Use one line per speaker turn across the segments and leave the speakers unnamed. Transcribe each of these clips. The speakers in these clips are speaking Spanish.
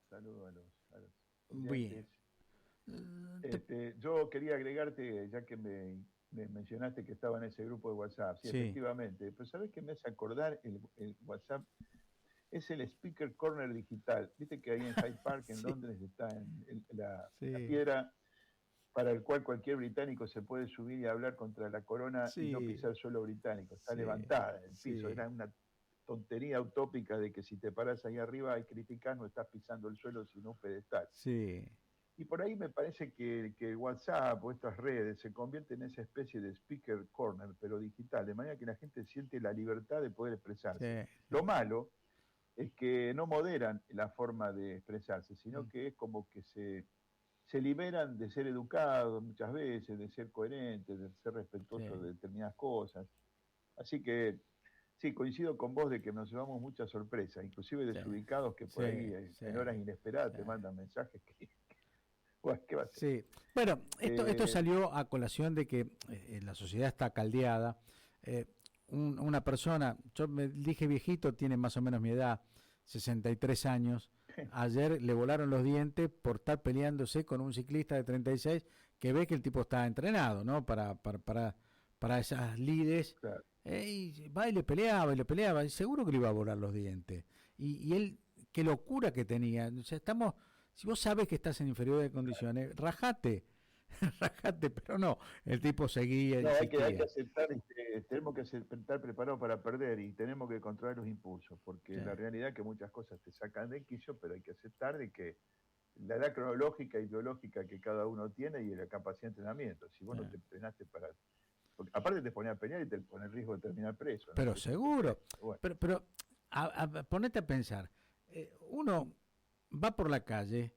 saludo a los
Bien.
oyentes.
Te-
Yo quería agregarte, ya que me mencionaste que estaba en ese grupo de WhatsApp. Sí,
sí,
efectivamente. Pero ¿sabés qué me hace acordar el WhatsApp? Es el Speaker Corner digital. Viste que ahí en Hyde Park, en
sí,
Londres, está la
sí,
piedra para el cual cualquier británico se puede subir y hablar contra la corona y no
sí,
pisar suelo británico. Está
sí,
levantada en el piso.
sí,
Era una tontería utópica de que si te paras ahí arriba y criticas no estás pisando el suelo sino un pedestal.
sí,
Y por ahí me parece que WhatsApp o estas redes se convierten en esa especie de speaker corner, pero digital, de manera que la gente siente la libertad de poder expresarse.
sí,
Lo
sí.
malo es que no moderan la forma de expresarse, sino
Mm,
que es como que se liberan de ser educados muchas veces, de ser coherentes, de ser respetuosos
sí,
de determinadas cosas. Así que sí, coincido con vos de que nos llevamos mucha sorpresa, inclusive
sí,
desubicados que por
sí,
ahí
sí,
en horas
sí.
inesperadas te mandan mensajes que, bueno, ¿qué va a ser?
Sí, bueno, esto
Eh,
salió a colación de que la sociedad está caldeada. Eh, una persona, yo me dije viejito, tiene más o menos mi edad, 63 años. Ayer le volaron los dientes por estar peleándose con un ciclista de 36 que ve que el tipo está entrenado, ¿no? Para esas lides.
claro,
Y va y le peleaba, y seguro que le iba a volar los dientes. Y él, qué locura que tenía. O sea, estamos, si vos sabes que estás en inferioridad de condiciones, rajate, rajate, pero no, el tipo seguía,
no, hay que
insistía.
aceptar, tenemos que estar preparados para perder y tenemos que controlar los impulsos, porque
Sí,
la realidad es que muchas cosas te sacan de quicio, pero hay que aceptar de que la edad cronológica y biológica que cada uno tiene y la capacidad de entrenamiento. Si vos
sí.
no te entrenaste para... Porque aparte te ponía a pelear y te pone el riesgo de terminar preso, ¿no?
Pero
Que eso es tremendo.
seguro,
Bueno,
pero ponete a pensar, uno va por la calle,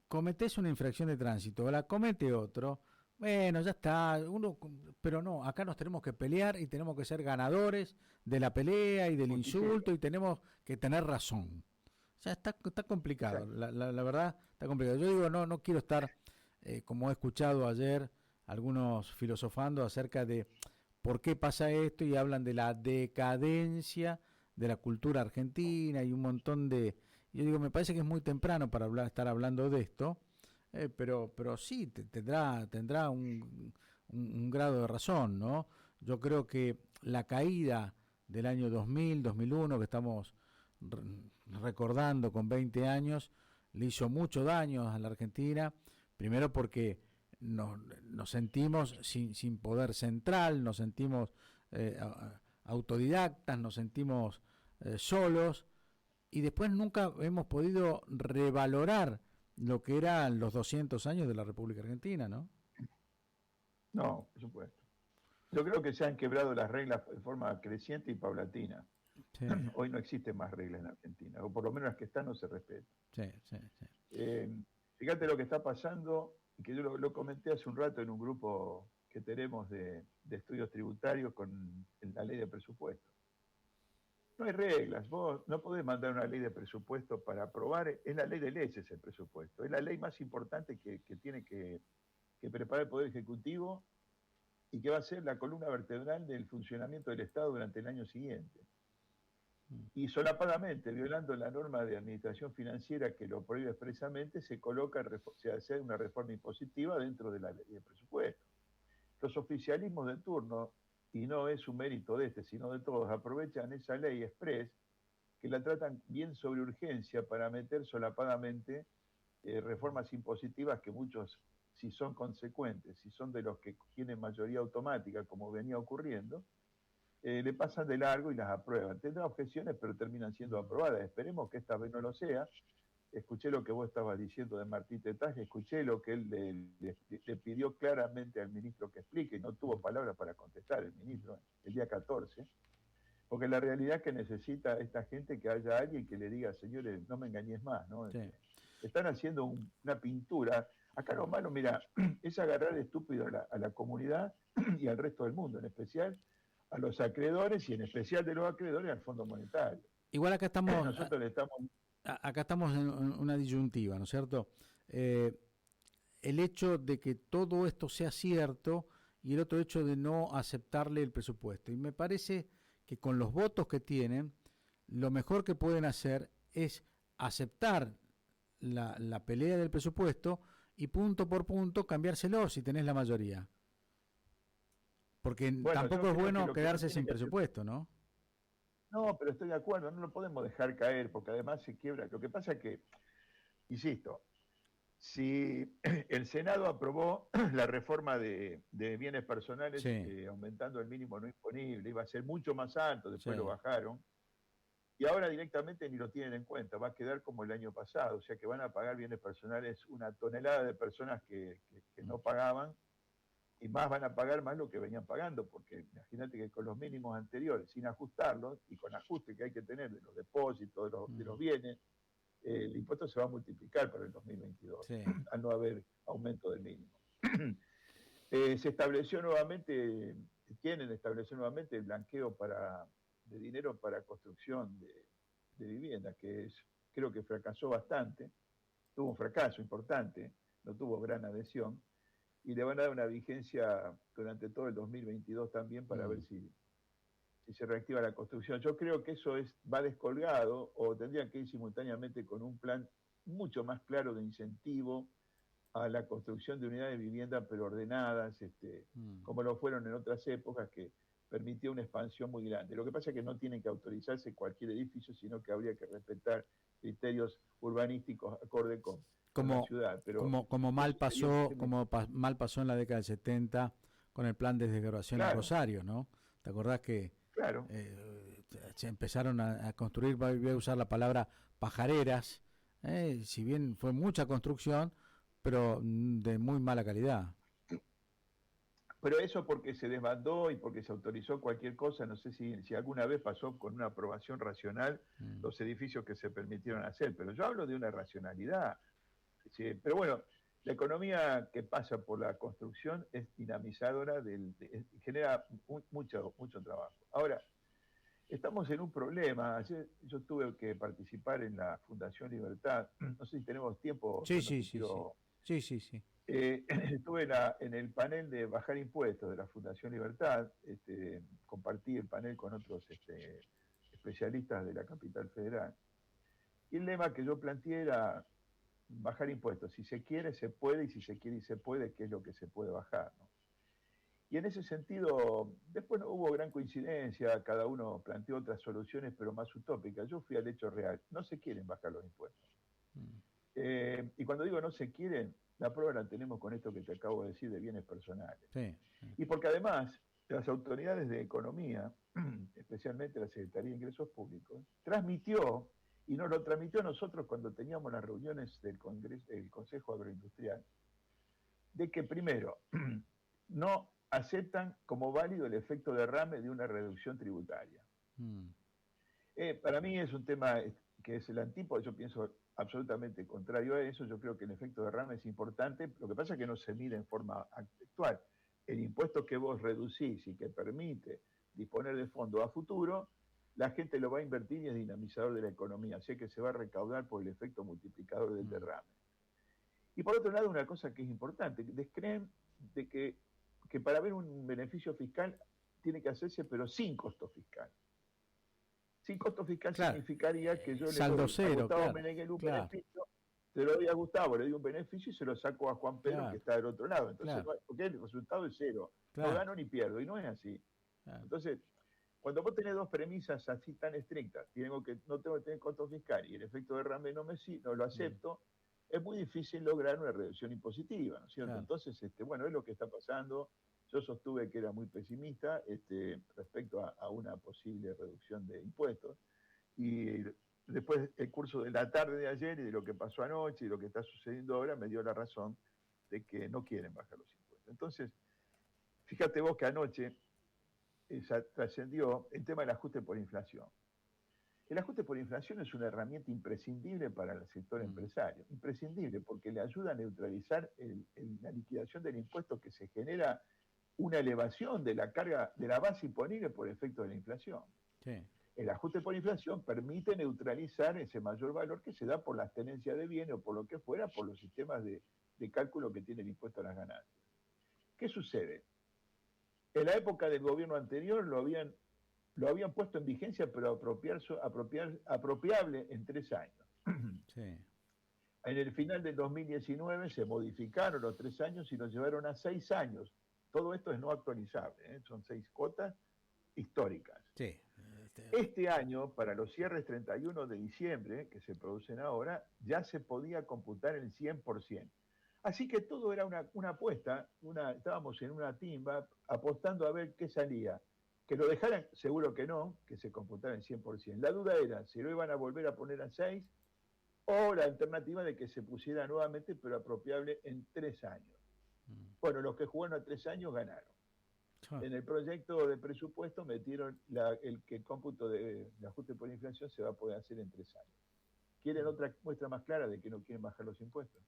cometés una infracción de tránsito, la comete otro, bueno, ya está, uno, pero no, acá nos tenemos que pelear y tenemos que ser ganadores de la pelea y del
justiciero,
insulto y tenemos que tener razón. O sea, está complicado,
exacto.
la verdad está complicado. Yo digo, no quiero estar, como he escuchado ayer, algunos filosofando acerca de por qué pasa esto y hablan de la decadencia de la cultura argentina y un montón de... Yo digo, me parece que es muy temprano para estar hablando de esto, pero sí, tendrá un grado de razón, ¿no? Yo creo que la caída del año 2000, 2001, que estamos recordando con 20 años, le hizo mucho daño a la Argentina, primero porque nos sentimos sin poder central, nos sentimos autodidactas, nos sentimos solos, y después nunca hemos podido revalorar lo que eran los 200 años de la República Argentina, ¿no?
No, por supuesto. Yo creo que se han quebrado las reglas de forma creciente y paulatina.
Sí,
Hoy no existen más reglas en Argentina, o por lo menos las que están no se respetan.
sí, sí, sí.
Eh, Fíjate lo que está pasando, y que yo lo comenté hace un rato en un grupo que tenemos de estudios tributarios con la ley de presupuesto. No hay reglas, vos no podés mandar una ley de presupuesto para aprobar, es la ley de leyes el presupuesto, es la ley más importante que tiene que preparar el Poder Ejecutivo y que va a ser la columna vertebral del funcionamiento del Estado durante el año siguiente. Y solapadamente, violando la norma de administración financiera que lo prohíbe expresamente, se hace una reforma impositiva dentro de la ley de presupuesto. Los oficialismos de turno, y no es un mérito de este, sino de todos, aprovechan esa ley express que la tratan bien sobre urgencia para meter solapadamente reformas impositivas que muchos, si son consecuentes, si son de los que tienen mayoría automática, como venía ocurriendo, le pasan de largo y las aprueban. Tendrá objeciones, pero terminan siendo aprobadas. Esperemos que esta vez no lo sea. Escuché lo que vos estabas diciendo de Martí Tetaz, escuché lo que él le pidió claramente al ministro que explique, y no tuvo palabras para contestar el ministro el día 14, porque la realidad es que necesita esta gente que haya alguien que le diga, señores, no me engañes más, ¿no?
Sí.
Están haciendo una pintura. Acá lo malo, mira, es agarrar de estúpido a la comunidad y al resto del mundo, en especial a los acreedores y en especial de los acreedores al Fondo Monetario.
Igual
Nosotros le estamos...
acá estamos en una disyuntiva, ¿no es cierto? Eh, el hecho de que todo esto sea cierto y el otro hecho de no aceptarle el presupuesto. Y me parece que con los votos que tienen, lo mejor que pueden hacer es aceptar la pelea del presupuesto y punto por punto cambiárselo si tenés la mayoría. Porque
Bueno,
tampoco
yo
es
creo que
bueno
lo que no
quedarse
tiene
sin
que hacer,
presupuesto, ¿no?
no, pero estoy de acuerdo, no lo podemos dejar caer, porque además se quiebra. Lo que pasa es que, insisto, si el Senado aprobó la reforma de bienes personales
Sí,
aumentando el mínimo no imponible, iba a ser mucho más alto, después lo
sí.
bajaron, y ahora directamente ni lo tienen en cuenta, va a quedar como el año pasado, o sea que van a pagar bienes personales una tonelada de personas que no pagaban, y más van a pagar más lo que venían pagando, porque imagínate que con los mínimos anteriores, sin ajustarlos, y con ajuste que hay que tener de los depósitos, de los bienes, el impuesto se va a multiplicar para el 2022,
Sí.
al no haber aumento del mínimo. Se estableció nuevamente, quieren establecer nuevamente el blanqueo de dinero para construcción de viviendas, que creo que fracasó bastante, tuvo un fracaso importante, no tuvo gran adhesión, y le van a dar una vigencia durante todo el 2022 también para ver
Mm.
si se reactiva la construcción. Yo creo que eso va descolgado o tendría que ir simultáneamente con un plan mucho más claro de incentivo a la construcción de unidades de vivienda pero ordenadas,
Mm.
como lo fueron en otras épocas, que permitió una expansión muy grande. Lo que pasa es que no tiene que autorizarse cualquier edificio, sino que habría que respetar criterios urbanísticos acorde con la
Como,
ciudad. Pero
como mal
eso sería un
pasó,
tema.
como mal pasó en la década del 70 con el plan de desgrabación en
Claro,
Rosario, ¿no? ¿Te acordás que
claro.
se empezaron a construir, voy a usar la palabra pajareras, si bien fue mucha construcción, pero de muy mala calidad?
Pero eso porque se desbandó y porque se autorizó cualquier cosa, no sé si alguna vez pasó con una aprobación racional
Mm.
los edificios que se permitieron hacer, pero yo hablo de una racionalidad. Sí, pero bueno, la economía que pasa por la construcción es dinamizadora, genera mucho trabajo. Ahora, estamos en un problema. Ayer yo tuve que participar en la Fundación Libertad. No sé si tenemos tiempo,
Sí,
yo no
sí,
te
sí, sí.
quiero.
Sí, sí, sí.
Estuve en el panel de bajar impuestos de la Fundación Libertad, compartí el panel con otros especialistas de la capital federal. Y el lema que yo planteé era bajar impuestos. Si se quiere, se puede, y si se quiere y se puede, ¿qué es lo que se puede bajar? ¿No? Y en ese sentido, después no hubo gran coincidencia, cada uno planteó otras soluciones, pero más utópicas. Yo fui al hecho real. No se quieren bajar los impuestos.
Mm.
Y cuando digo no se quieren, la prueba la tenemos con esto que te acabo de decir de bienes personales.
Sí, sí.
Y porque además las autoridades de economía, especialmente la Secretaría de Ingresos Públicos, transmitió, y nos lo transmitió a nosotros cuando teníamos las reuniones del Consejo Agroindustrial, de que primero, no aceptan como válido el efecto derrame de una reducción tributaria.
Mm.
Para mí es un tema que es el antípodo, yo pienso absolutamente contrario a eso, yo creo que el efecto derrame es importante, lo que pasa es que no se mide en forma actual. El impuesto que vos reducís y que permite disponer de fondos a futuro, la gente lo va a invertir y es dinamizador de la economía, así que se va a recaudar por el efecto multiplicador del
Mm.
derrame. Y por otro lado, una cosa que es importante, descreen de que para haber un beneficio fiscal tiene que hacerse, pero sin costo fiscal. Sin costo fiscal
Claro,
significaría que yo le
saldo
doy a
cero,
Gustavo
claro,
Meneghel un
claro,
beneficio, se lo doy a Gustavo, le doy un beneficio y se lo saco a Juan Pedro que
claro,
está del otro lado. Entonces,
claro,
porque el resultado es cero. No
claro,
gano ni pierdo, y no es así.
claro.
Entonces, cuando vos tenés dos premisas así tan estrictas, no tengo que tener costo fiscal y el efecto de derrame no lo
Mm.
acepto, es muy difícil lograr una reducción impositiva, ¿no es cierto?
Claro.
Entonces, bueno, es lo que está pasando. Yo sostuve que era muy pesimista respecto a una posible reducción de impuestos. Y después el curso de la tarde de ayer y de lo que pasó anoche y lo que está sucediendo ahora me dio la razón de que no quieren bajar los impuestos. Entonces, fíjate vos que anoche trascendió el tema del ajuste por inflación. El ajuste por inflación es una herramienta imprescindible para el sector
Mm.
empresario, imprescindible porque le ayuda a neutralizar la liquidación del impuesto que se genera una elevación de la carga de la base imponible por efecto de la inflación.
Sí.
El ajuste por inflación permite neutralizar ese mayor valor que se da por las tenencias de bienes o por lo que fuera, por los sistemas de cálculo que tiene el impuesto a las ganancias. ¿Qué sucede? En la época del gobierno anterior lo habían puesto en vigencia, pero apropiable en 3 años.
Sí.
En el final del 2019 se modificaron los 3 años y los llevaron a 6 años. Todo esto es no actualizable, ¿eh? Son 6 cuotas históricas.
Sí.
Este año, para los cierres 31 de diciembre, que se producen ahora, ya se podía computar el 100%. Así que todo era una apuesta, estábamos en una timba apostando a ver qué salía. Que lo dejaran, seguro que no, que se computara el 100%. La duda era si lo iban a volver a poner a 6 o la alternativa de que se pusiera nuevamente, pero apropiable en 3 años. Bueno, los que jugaron a 3 años ganaron. En el proyecto de presupuesto metieron el que el cómputo de ajuste por inflación se va a poder hacer en 3 años. ¿Quieren otra muestra más clara de que no quieren bajar los impuestos?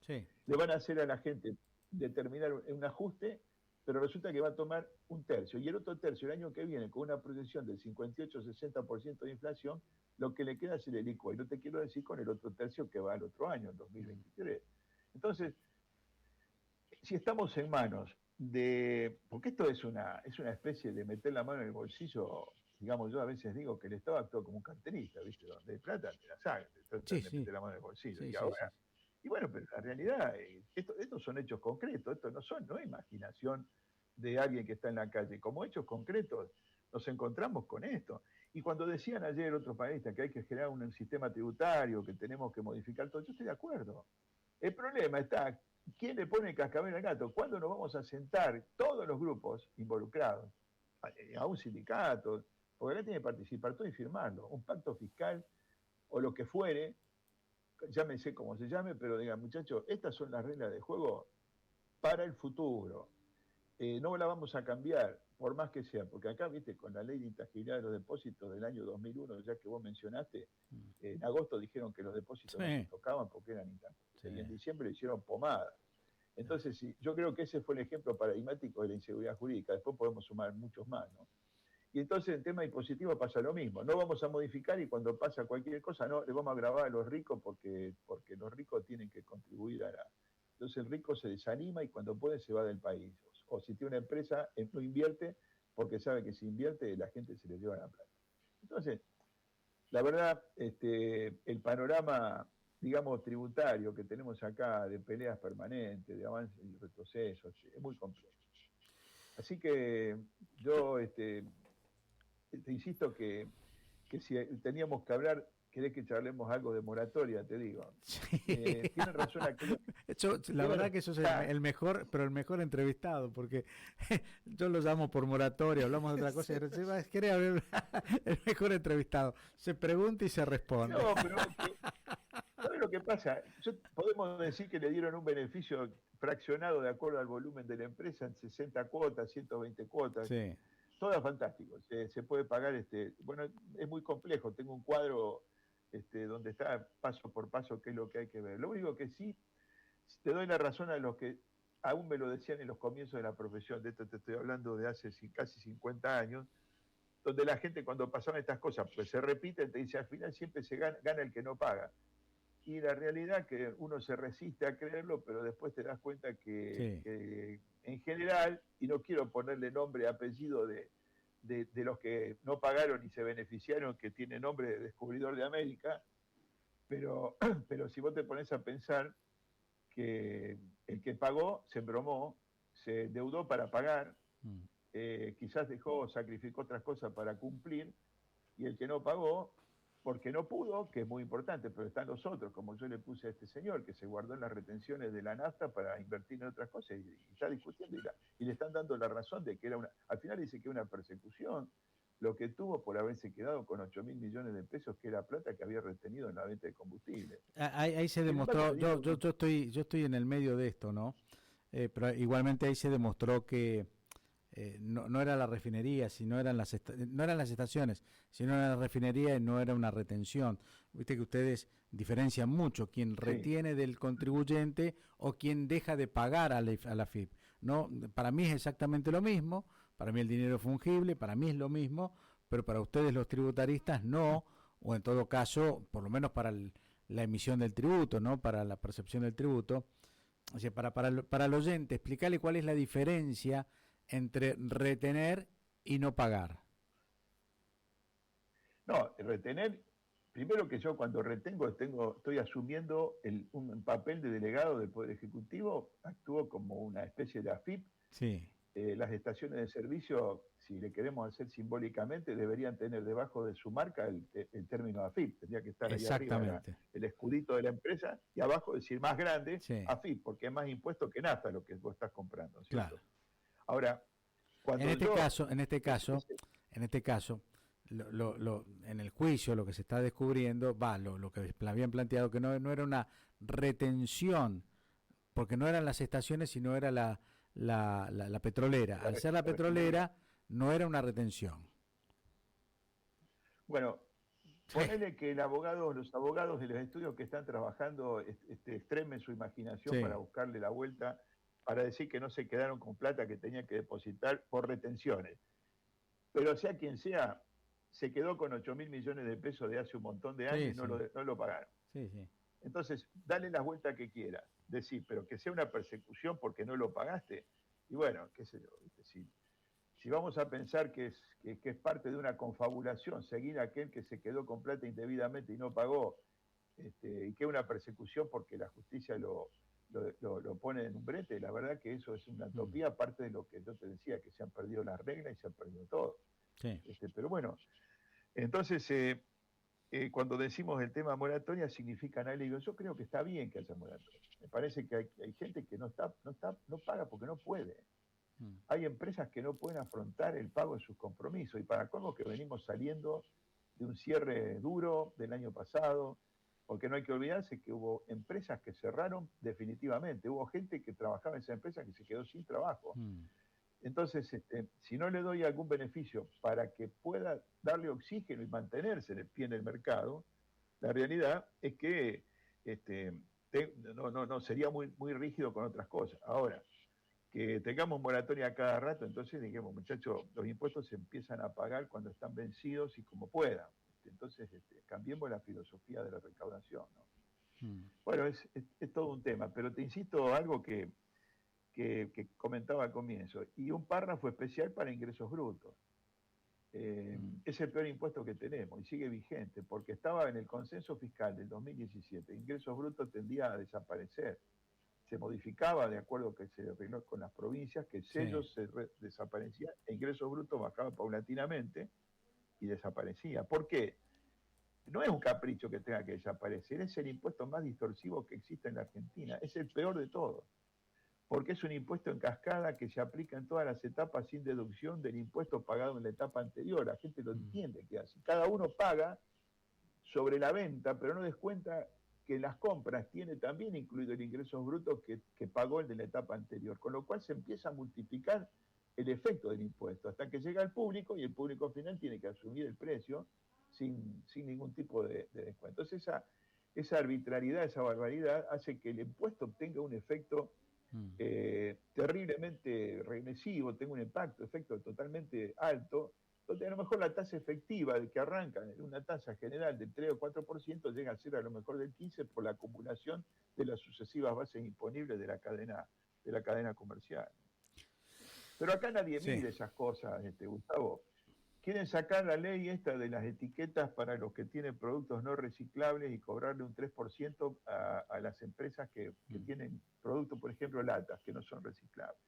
Sí.
Le van a hacer a la gente determinar un ajuste, pero resulta que va a tomar un tercio. Y el otro tercio, el año que viene, con una proyección del 58-60% de inflación, lo que le queda es el licua. Y no te quiero decir con el otro tercio que va al otro año, en 2023. Entonces, si estamos en manos porque esto es una especie de meter la mano en el bolsillo, digamos, yo a veces digo que el Estado actúa como un carterista, ¿viste? Donde hay plata te la sacan, te meter la mano en el bolsillo.
Sí,
y ahora, y bueno, pero la realidad, estos son hechos concretos, esto no es imaginación de alguien que está en la calle. Como hechos concretos nos encontramos con esto. Y cuando decían ayer otros países que hay que generar un sistema tributario, que tenemos que modificar todo, yo estoy de acuerdo. El problema está, ¿quién le pone el cascabel al gato? ¿Cuándo nos vamos a sentar todos los grupos involucrados, a un sindicato? Porque ahora tiene que participar todo y firmarlo, un pacto fiscal o lo que fuere, llámese como se llame, pero digan, muchachos, estas son las reglas de juego para el futuro. No la vamos a cambiar, por más que sea, porque acá, viste, con la ley de intangibilidad de los depósitos del año 2001, ya que vos mencionaste, en agosto dijeron que los depósitos no se tocaban porque eran intangibles, y en diciembre le hicieron pomada. Entonces, sí, yo creo que ese fue el ejemplo paradigmático de la inseguridad jurídica, después podemos sumar muchos más, ¿no? Y entonces en tema impositivo pasa lo mismo, no vamos a modificar y cuando pasa cualquier cosa, no, le vamos a grabar a los ricos porque los ricos tienen que contribuir a la... Entonces el rico se desanima y cuando puede se va del país. O si tiene una empresa, no invierte porque sabe que si invierte la gente se le lleva la plata. Entonces, la verdad, el panorama, digamos, tributario que tenemos acá de peleas permanentes, de avances y retrocesos, es muy complejo. Así que yo te insisto que si teníamos que hablar, querés que charlemos algo de moratoria, te digo.
Sí.
Tiene razón aquello.
La verdad que sos el mejor, pero el mejor entrevistado, porque yo lo llamo por moratoria, hablamos de otra cosa, y querés hablar el mejor entrevistado. Se pregunta y se responde.
No, pero ¿sabes lo que pasa? Podemos decir que le dieron un beneficio fraccionado de acuerdo al volumen de la empresa en 60 cuotas, 120 cuotas.
Sí.
Todo fantástico. Se puede pagar, bueno, es muy complejo. Tengo un cuadro donde está paso por paso qué es lo que hay que ver. Lo único que sí, te doy la razón a los que aún me lo decían en los comienzos de la profesión, de esto te estoy hablando de hace casi 50 años, donde la gente cuando pasaban estas cosas, pues se repiten, te dice, al final siempre se gana el que no paga. Y la realidad que uno se resiste a creerlo, pero después te das cuenta que en general, y no quiero ponerle nombre y apellido de los que no pagaron y se beneficiaron, que tiene nombre de descubridor de América, pero si vos te pones a pensar que el que pagó se embromó, se endeudó para pagar, quizás sacrificó otras cosas para cumplir, y el que no pagó, porque no pudo, que es muy importante, pero están los otros, como yo le puse a este señor, que se guardó en las retenciones de la nafta para invertir en otras cosas, y está discutiendo, y le están dando la razón de que era al final dice que era una persecución, lo que tuvo por haberse quedado con 8.000 millones de pesos, que era plata que había retenido en la venta de combustible.
Ahí se demostró, yo estoy en el medio de esto, ¿no? Pero igualmente ahí se demostró que no era la refinería, no eran las estaciones, sino era la refinería y no era una retención. Viste que ustedes diferencian mucho quién retiene del contribuyente o quién deja de pagar a la AFIP. No, para mí es exactamente lo mismo, para mí el dinero es fungible, para mí es lo mismo, pero para ustedes los tributaristas no, o en todo caso, por lo menos para la emisión del tributo, ¿no? Para la percepción del tributo. O sea, para el oyente, explicarle cuál es la diferencia entre retener y no pagar.
No, retener primero que yo cuando retengo estoy asumiendo un papel de delegado del Poder Ejecutivo, actúo como una especie de AFIP.
Sí,
Las estaciones de servicio, si le queremos hacer simbólicamente, deberían tener debajo de su marca el término AFIP. Tendría que estar ahí arriba
exactamente.
el escudito de la empresa y abajo decir más grande
Sí,
AFIP, porque es más impuesto que nafta lo que vos estás comprando,
claro.
¿cierto? Ahora,
En
cuando
este
yo...
caso, en este caso, en este caso, en el juicio lo que se está descubriendo, lo que habían planteado, que no era una retención, porque no eran las estaciones, sino era la petrolera. Al ser la petrolera, no era una retención.
Bueno,
Sí,
ponele que los abogados de los estudios que están trabajando extremen su imaginación para
sí,
buscarle la vuelta, para decir que no se quedaron con plata que tenían que depositar por retenciones. Pero sea quien sea, se quedó con 8.000 millones de pesos de hace un montón de años
sí,
y
sí,
no lo pagaron.
sí, sí.
Entonces, dale las vueltas que quiera. Decir, pero que sea una persecución porque no lo pagaste. Y bueno, qué sé yo, si vamos a pensar que es parte de una confabulación, seguir a aquel que se quedó con plata indebidamente y no pagó, y que es una persecución porque la justicia lo pone en un brete, la verdad que eso es una
Mm,
utopía, aparte de lo que yo te decía, que se han perdido las reglas y se han perdido todo.
sí.
Pero bueno, entonces cuando decimos el tema moratoria significa análisis. Yo creo que está bien que haya moratoria. Me parece que hay gente que no paga porque no puede.
Mm,
Hay empresas que no pueden afrontar el pago de sus compromisos y para colmo que venimos saliendo de un cierre duro del año pasado, porque no hay que olvidarse que hubo empresas que cerraron definitivamente, hubo gente que trabajaba en esa empresa que se quedó sin trabajo.
mm,
Entonces, si no le doy algún beneficio para que pueda darle oxígeno y mantenerse en el pie en el mercado, la realidad es que no sería muy rígido con otras cosas. Ahora, que tengamos moratoria cada rato, entonces dijimos, muchachos, los impuestos se empiezan a pagar cuando están vencidos y como puedan. Entonces, cambiemos la filosofía de la recaudación, ¿no?
mm,
Bueno, es todo un tema, pero te insisto algo que comentaba al comienzo, y un párrafo especial para ingresos brutos.
mm,
Es el peor impuesto que tenemos y sigue vigente, porque estaba en el consenso fiscal del 2017, ingresos brutos tendía a desaparecer. Se modificaba de acuerdo que se arregló con las provincias, que el
sí.
sello desaparecía e ingresos brutos bajaba paulatinamente y desaparecía. ¿Por qué? No es un capricho que tenga que desaparecer, es el impuesto más distorsivo que existe en la Argentina, es el peor de todos, porque es un impuesto en cascada que se aplica en todas las etapas sin deducción del impuesto pagado en la etapa anterior. La gente lo
Mm,
entiende que así. Cada uno paga sobre la venta, pero no descuenta que en las compras tiene también incluido el ingreso bruto que pagó el de la etapa anterior, con lo cual se empieza a multiplicar el efecto del impuesto hasta que llega al público y el público final tiene que asumir el precio sin ningún tipo de descuento. Entonces esa arbitrariedad, esa barbaridad hace que el impuesto obtenga un efecto
mm.
terriblemente regresivo, tenga un efecto totalmente alto, donde a lo mejor la tasa efectiva de que arranca en una tasa general del 3 o 4% llega a ser a lo mejor del 15% por la acumulación de las sucesivas bases imponibles de la cadena comercial. Pero acá nadie
Sí.
mide esas cosas, Gustavo. Quieren sacar la ley esta de las etiquetas para los que tienen productos no reciclables y cobrarle un 3% a las empresas que
Mm.
tienen productos, por ejemplo, latas, que no son reciclables.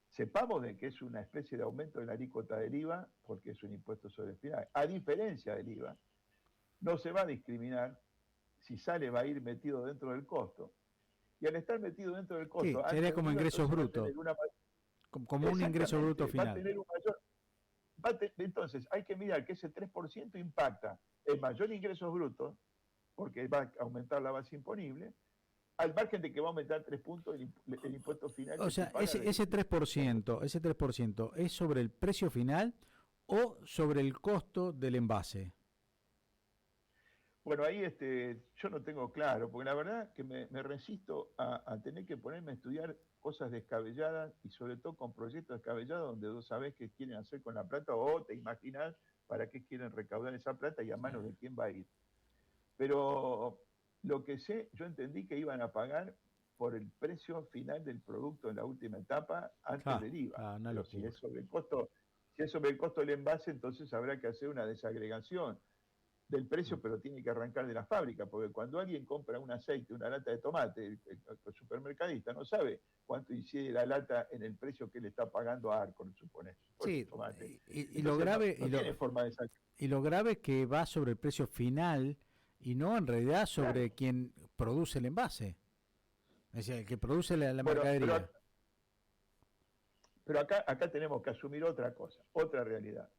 Sepamos de que es una especie de aumento de la alícuota del IVA, porque es un impuesto sobre el final. A diferencia del IVA, no se va a discriminar si sale, va a ir metido dentro del costo. Y al estar metido dentro del
Sí,
costo,
sería
antes del
como
IVA,
ingresos
entonces va a
brutos,
tener una...
como un ingreso bruto
Exactamente, va a
final.
tener un mayor... Entonces, hay que mirar que ese 3% impacta en mayor ingresos brutos, porque va a aumentar la base imponible, al margen de que va a aumentar 3 puntos el impuesto final
O
que se
sea,
paga del
ese 3%, ese 3% ¿es sobre el precio final o sobre el costo del envase?
Bueno, ahí yo no tengo claro, porque la verdad que me resisto a tener que ponerme a estudiar cosas descabelladas y sobre todo con proyectos descabellados donde vos sabés qué quieren hacer con la plata o te imaginás para qué quieren recaudar esa plata y a
Sí.
manos de quién va a ir. Pero lo que sé, yo entendí que iban a pagar por el precio final del producto en la última etapa antes del IVA.
Una
Pero
locura.
si es sobre el costo del envase, entonces habrá que hacer una desagregación del precio, pero tiene que arrancar de la fábrica, porque cuando alguien compra un aceite, una lata de tomate, el supermercadista no sabe cuánto incide la lata en el precio que le está pagando a Arcor, supone, por ese
Sí,
tomate.
y lo
Entonces
grave
no tiene forma de sacar.
y lo grave es que va sobre el precio final y no en realidad sobre
Claro.
quien produce el envase, es decir, el que produce la
Bueno,
mercadería.
pero acá tenemos que asumir otra cosa, otra realidad.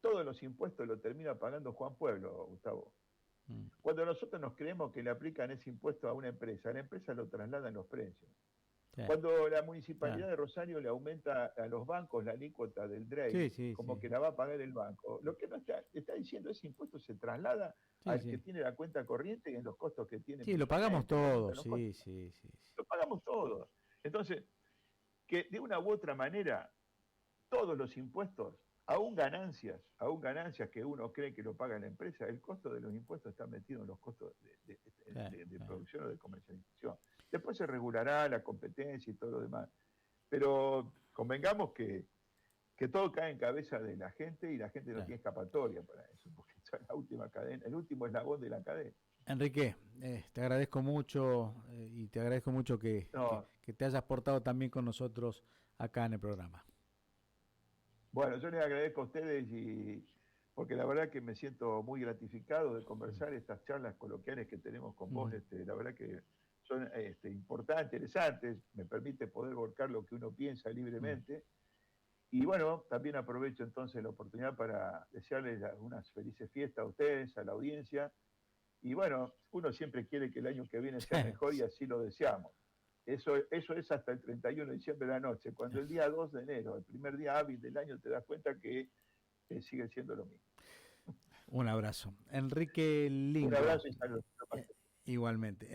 Todos los impuestos lo termina pagando Juan Pueblo, Gustavo.
Mm.
Cuando nosotros nos creemos que le aplican ese impuesto a una empresa, la empresa lo traslada en los precios.
Sí,
Cuando la Municipalidad
claro.
de Rosario le aumenta a los bancos la alícuota del
Sí,
DREI,
sí,
como
sí,
que la va a pagar el banco, lo que no está diciendo, ese impuesto se traslada
sí,
al que
sí.
tiene la cuenta corriente y en los costos que tiene
Sí, lo pagamos
mensualmente, le aumentan
todos,
los
sí,
costos.
sí, sí, sí.
Lo pagamos todos. Entonces, que de una u otra manera todos los impuestos, aún ganancias que uno cree que lo paga la empresa, el costo de los impuestos está metido en los costos
Claro,
de
claro.
producción o de comercialización. Después se regulará la competencia y todo lo demás. Pero convengamos que todo cae en cabeza de la gente y la gente no
Claro.
tiene escapatoria para eso, porque esa es la última cadena, el último eslabón de la cadena.
Enrique, te agradezco mucho y te agradezco mucho
No,
que te hayas portado también con nosotros acá en el programa.
bueno, yo les agradezco a ustedes porque la verdad que me siento muy gratificado de
Mm.
conversar estas charlas coloquiales que tenemos con vos.
Mm.
La verdad que son importantes, interesantes, me permite poder volcar lo que uno piensa
Mm.
libremente. Y bueno, también aprovecho entonces la oportunidad para desearles unas felices fiestas a ustedes, a la audiencia. Y bueno, uno siempre quiere que el año que viene sea mejor y así lo deseamos. Eso es hasta el 31 de diciembre de la noche. Cuando el día 2 de enero, el primer día hábil del año, te das cuenta que sigue siendo lo mismo.
Un abrazo. Enrique
Un
Lingo,
abrazo y saludos.
igualmente.